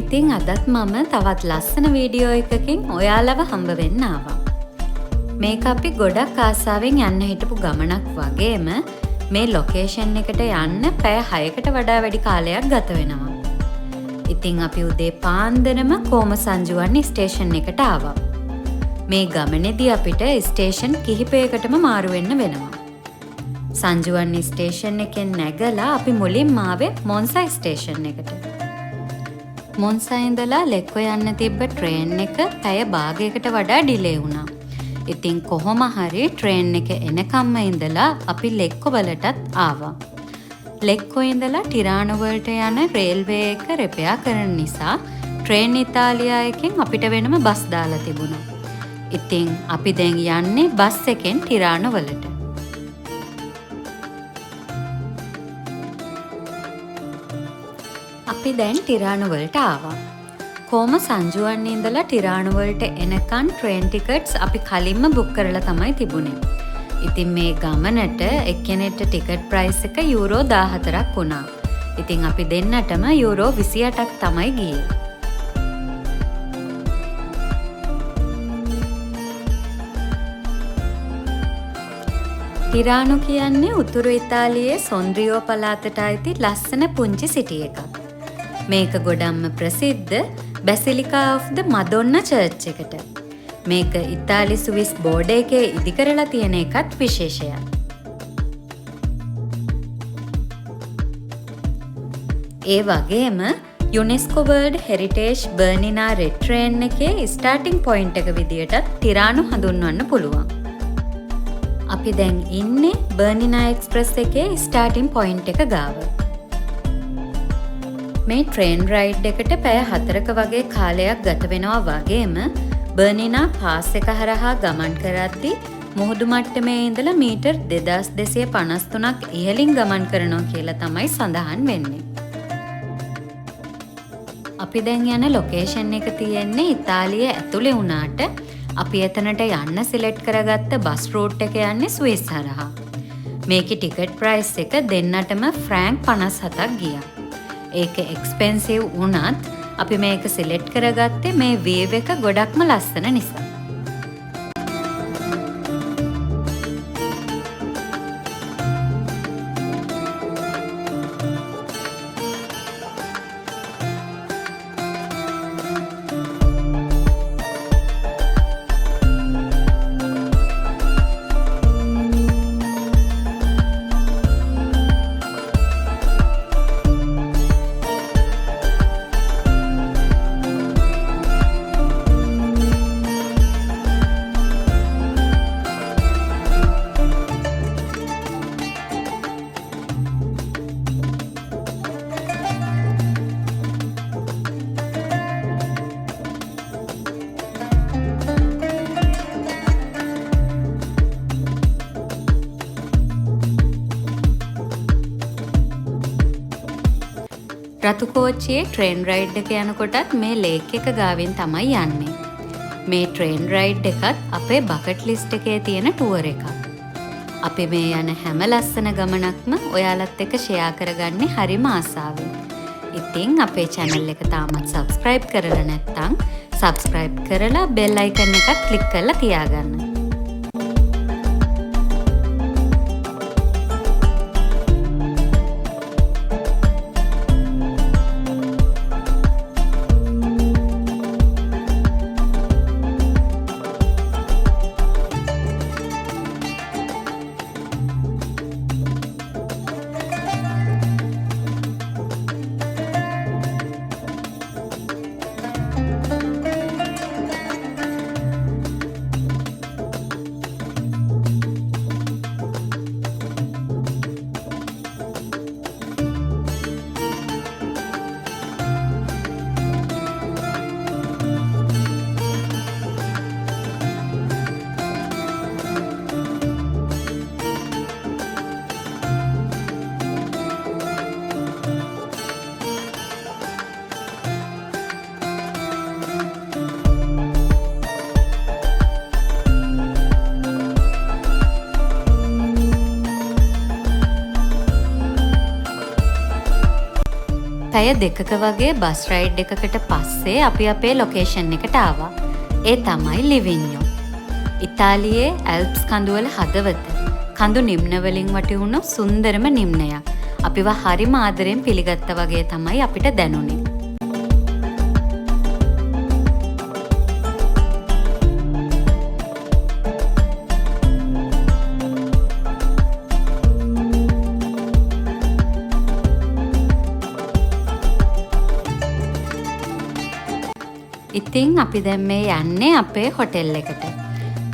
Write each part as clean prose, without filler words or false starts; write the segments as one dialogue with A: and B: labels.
A: ඉතින් අදත් මම තවත් ලස්සන වීඩියෝ එකකින් ඔයාලව හම්බ වෙන්න ආවා. මේක අපි ගොඩක් ආසාවෙන් යන්න හිටපු ගමනක් වගේම මේ ලොකේෂන් එකට යන්න පැය 6කට වඩා වැඩි කාලයක් ගත වෙනවා. ඉතින් අපි උදේ පාන්දරම කොම සංජුවන්නි ස්ටේෂන් එකට ආවා. මේ ගමනේදී අපිට ස්ටේෂන් කිහිපයකටම මාරු වෙන්න වෙනවා. සංජුවන්නි ස්ටේෂන් එකෙන් නැගලා අපි මුලින්ම ආවේ මොන්සයි ස්ටේෂන් එකට. මොන්සයි ඉඳලා ලෙක්කෝ යන්න තිබ්බ ට්‍රේන් එක පැය භාගයකට වඩා ඩිලේ වුණා. ඉතින් කොහොම හරි ට්‍රේන් එක එනකම්ම ඉඳලා අපි ලෙක්කෝ වලටත් ආවා. ලෙක්කෝ ඉඳලා ටිරානෝ වලට යන රේල්වේ එක රිපෙයාර් කරන නිසා ට්‍රේන් ඉතාලියා එකෙන් අපිට වෙනම බස් දාලා තිබුණා. ඉතින් අපි දැන් යන්නේ බස් එකෙන් ටිරානෝ වලට. අපි දැන් ටිරානෝ වලට ආවා. කොම සංජුවන්නි ඉඳලා ටිරානෝ වලට එනකන් ට්‍රේන් ටිකට්ස් අපි කලින්ම බුක් කරලා තමයි තිබුණේ. ඉතින් මේ ගමනට එක්කෙනෙක්ට ටිකට් ප්‍රයිස් එක යූරෝ 14ක් වුණා. ඉතින් අපි දෙන්නටම යූරෝ 28ක් තමයි ගියේ. ටිරානෝ කියන්නේ උතුරු ඉතාලියේ සොන්ද්‍රියෝ පළාතට අයිති ලස්සන පුංචි සිටි එකක්. මේක ගොඩක්ම ප්‍රසිද්ධ බැසිලිකා ඔෆ් ද මදොන්නා චර්ච් එකට. මේක ඉතාලි ස්විස් බෝඩර් එකේ ඉදි කරලා තියෙන එකත් විශේෂයක්. ඒ වගේම UNESCO world heritage Bernina red train එකේ ස්ටාර්ටින් පොයින්ට් එක විදියටත් ටිරානෝ හඳුන්වන්න පුළුවන්. අපි දැන් ඉන්නේ බර්නිනා එක්ස්ප්‍රස් එකේ ස්ටාර්ටින් පොයින්ට් එක ගාව. මේ ට්‍රේන් රයිඩ් එකට පැය 4ක වගේ කාලයක් ගත වෙනවා වගේම බර්නිනා පාස් එක හරහා ගමන් කරද්දී මුහුදු මට්ටමේ ඉඳලා මීටර් 2253ක් ඉහළින් ගමන් කරනවා කියලා තමයි සඳහන් වෙන්නේ. අපි දැන් යන ලොකේෂන් එක තියෙන්නේ ඉතාලිය ඇතුලේ වුණාට අපි එතනට යන්න සිලෙක්ට් කරගත්ත බස් රූට් එක යන්නේ ස්විස් හරහා. මේකේ ටිකට් ප්‍රයිස් එක දෙන්නටම ෆ්‍රැන්ක් 57ක් ගියා. ඒක එක්ස්පෙන්සිව් වුණත් අපි මේක සිලෙක්ට් කරගත්තේ මේ වේව් එක ගොඩක්ම ලස්සන නිසා. රතු කෝච්චියේ ට්‍රේන් රයිඩ් එක යනකොටත් මේ ලේක් එක ගාවින් තමයි යන්නේ. මේ ට්‍රේන් රයිඩ් එකත් අපේ බකට් ලිස්ට් එකේ තියෙන ටුවර් එකක්. අපි මේ යන හැම ලස්සන ගමනක්ම ඔයාලත් එක්ක ෂෙයා කරගන්නේ හරිම ආසාවෙන්. ඉතින් අපේ channel එක තාමත් subscribe කරලා නැත්නම් subscribe කරලා bell icon එකත් click කරලා තියාගන්න. පැය 2ක වගේ බස් රයිඩ් එකකට පස්සේ අපි අපේ ලොකේෂන් එකට ආවා. ඒ තමයි ලිවිඤ්ඤෝ. ඉතාලියේ ඇල්ප්ස් කඳුවල හදවත. කඳු නිම්න වලින් වටි සුන්දරම නිම්නයක්. අපිව හරිම ආදරෙන් පිළිගත්තා වගේ තමයි අපිට දැනුනේ. ඉතින් අපි දැන් මේ යන්නේ අපේ හොටෙල් එකට.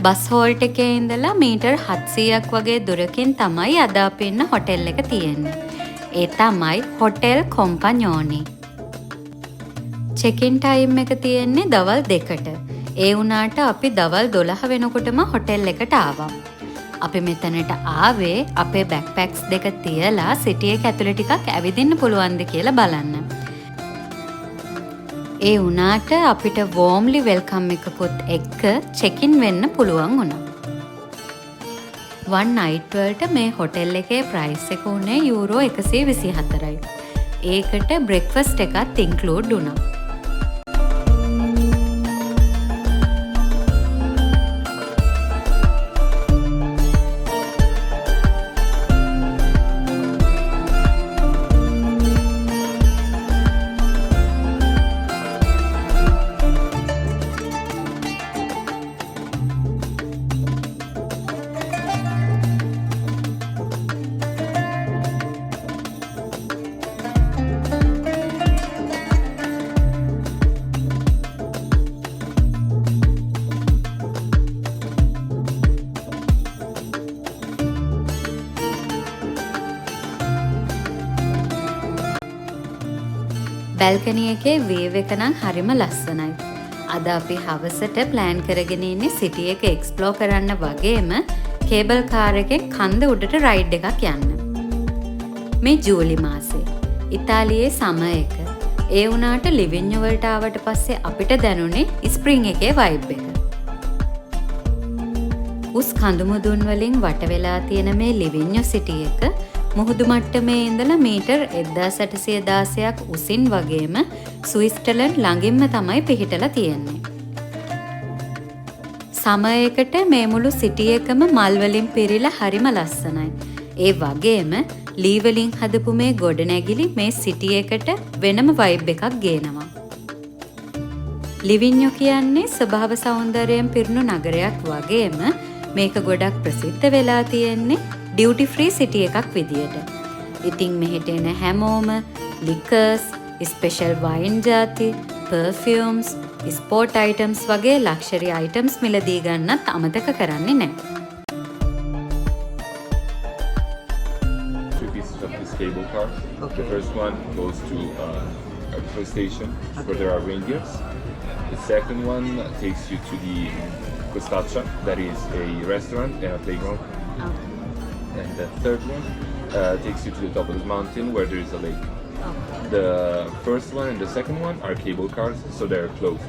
A: බස් හෝල්ට් එකේ ඉඳලා මීටර් 700ක් වගේ දුරකින් තමයි අද අපි ඉන්න හොටෙල් එක තියෙන්නේ. ඒ තමයි හොටෙල් කොම්පඤෝනි. චෙක් ඉන් ටයිම් එක තියෙන්නේ දවල් 2ට. ඒ වුණාට අපි දවල් 12 වෙනකොටම හොටෙල් එකට ආවා. අපි මෙතනට ආවේ අපේ බෑක්පැක්ස් දෙක තියලා සිටි එක ඇතුළේ ටිකක් ඇවිදින්න පුළුවන්ද කියලා බලන්න. ඒ වුණාට අපිට වෝම්ලි වෙල්කම් එකකුත් එක්ක චෙක් ඉන් වෙන්න පුළුවන් වුණා. one night වලට මේ හොටෙල් එකේ ප්‍රයිස් එක උනේ යූරෝ 124යි. ඒකට බ්‍රෙක්ෆාස්ට් එකත් ඉන්ක්ලූඩ් වුණා. බැල්කනි එකේ වේව් එක නම් හරිම ලස්සනයි. අද අපි හවසට ප්ලෑන් කරගෙන ඉන්නේ සිටි එක එක්ස්ප්ලෝර් කරන්න වගේම කේබල් කාර් එකෙන් කන්ද උඩට රයිඩ් එකක් යන්න. මේ ජූලි මාසේ ඉතාලියේ සමර් එක. ඒ වුණාට ලිවිඤ්ඤෝ වලට ආවට පස්සේ අපිට දැනුනේ ස්ප්‍රින්ග් එකේ වයිබ් එක. උස් කඳු මුදුන් වලින් වට වෙලා තියෙන මේ ලිවිඤ්ඤෝ සිටි එක මුහුදු මට්ටමේ ඉඳලා මීටර් 1816ක් උසින් වගේම ස්විට්සර්ලන්ඩ් ළඟින්ම තමයි පිහිටලා තියෙන්නේ. සමර් එකට මේ මුළු සිටි එකම මල් වලින් පිරීලා හරිම ලස්සනයි. ඒ වගේම ලී වලින් හදපු මේ ගොඩනැගිලි මේ සිටි එකට වෙනම වයිබ් එකක් ගේනවා. ලිවිඤ්ඤෝ කියන්නේ ස්වභාව සෞන්දර්යයෙන් පිරුණු නගරයක් වගේම මේක ගොඩක් ප්‍රසිද්ධ වෙලා තියෙන්නේ ඩියුටි ෆ්‍රී සිටි එකක් විදියට. ඉතින් මෙහෙට එන හැමෝම ලිකර්ස්, ස්පෙෂල් වයින් ජාති, පර්ෆියුම්ස්, ස්පෝර්ට් අයිටම්ස් වගේ ලක්ෂරි අයිටම්ස් මිලදී ගන්නත් අමතක කරන්නේ නැහැ.
B: Two pieces of this cable car. Okay. The first one goes to a train station where there are reindeers. The second one takes you to the Costaccia, that is a restaurant and a playground.
A: Okay.
B: And the third one takes you to the top of the mountain where there is a lake.
A: Okay.
B: The first one and the second one are cable cars, so they're closed.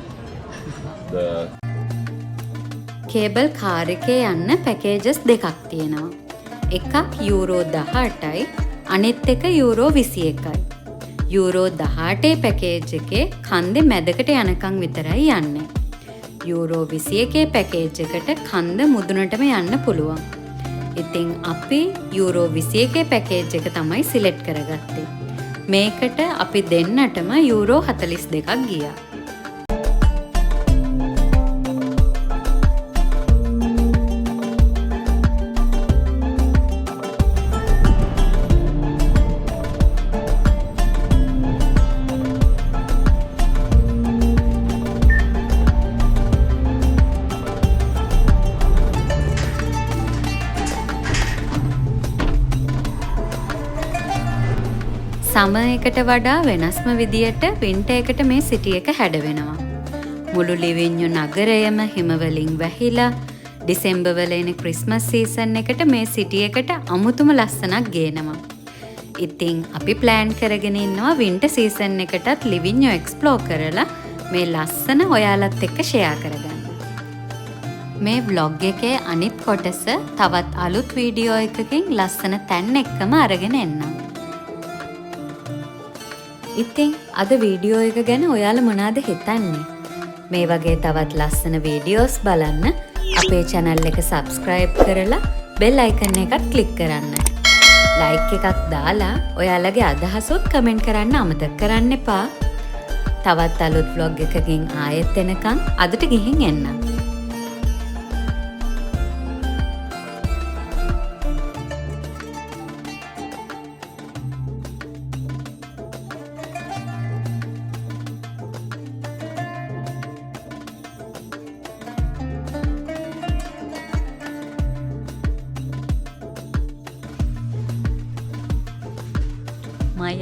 B: The
A: cable car එකේ යන්න packages දෙකක් තියෙනවා. එකක් euro 18යි අනිත් එක euro 21යි. Euro 18 package එකේ කන්දේ මැදකට යනකම් විතරයි යන්නේ. යූරෝ 21 පැකේජ් එකට කන්ද මුදුනටම යන්න පුළුවන්. ඉතින් අපි යූරෝ 21 පැකේජ් එක තමයි සිලෙක්ට් කරගත්තේ. මේකට අපි දෙන්නටම යූරෝ 42ක් ගියා. සමර් එකට වඩා වෙනස්ම විදියට වින්ටර් එකට මේ සිටි එක හැඩවෙනවා. මුළු ලිවිඤ්ඤෝ නගරයම හිම වලින් වැහිලා ඩිසෙම්බර් වල එන ක්‍රිස්මස් සීසන් එකට මේ සිටි එකට අමුතුම ලස්සනක් ගේනවා. ඉතින් අපි ප්ලෑන් කරගෙන ඉන්නවා වින්ටර් සීසන් එකටත් ලිවිඤ්ඤෝ එක්ස්ප්ලෝර් කරලා මේ ලස්සන ඔයාලත් එක්ක ෂෙයා කරගන්න. මේ vlog එකේ අනිත් කොටස තවත් අලුත් වීඩියෝ එකකින් ලස්සන තැන් එක්කම අරගෙන එන්නම්. ඉතින් අද වීඩියෝ එක ගැන ඔයාලා මොනවද හිතන්නේ? මේ වගේ තවත් ලස්සන වීඩියෝස් බලන්න අපේ channel එක subscribe කරලා bell icon එකත් click කරන්න. like එකක් දාලා ඔයාලගේ අදහසොත් comment කරන්න අමතක කරන්න එපා. තවත් අලුත් vlog එකකින් ආයෙත් එනකන් අදට ගිහින් එන්න. My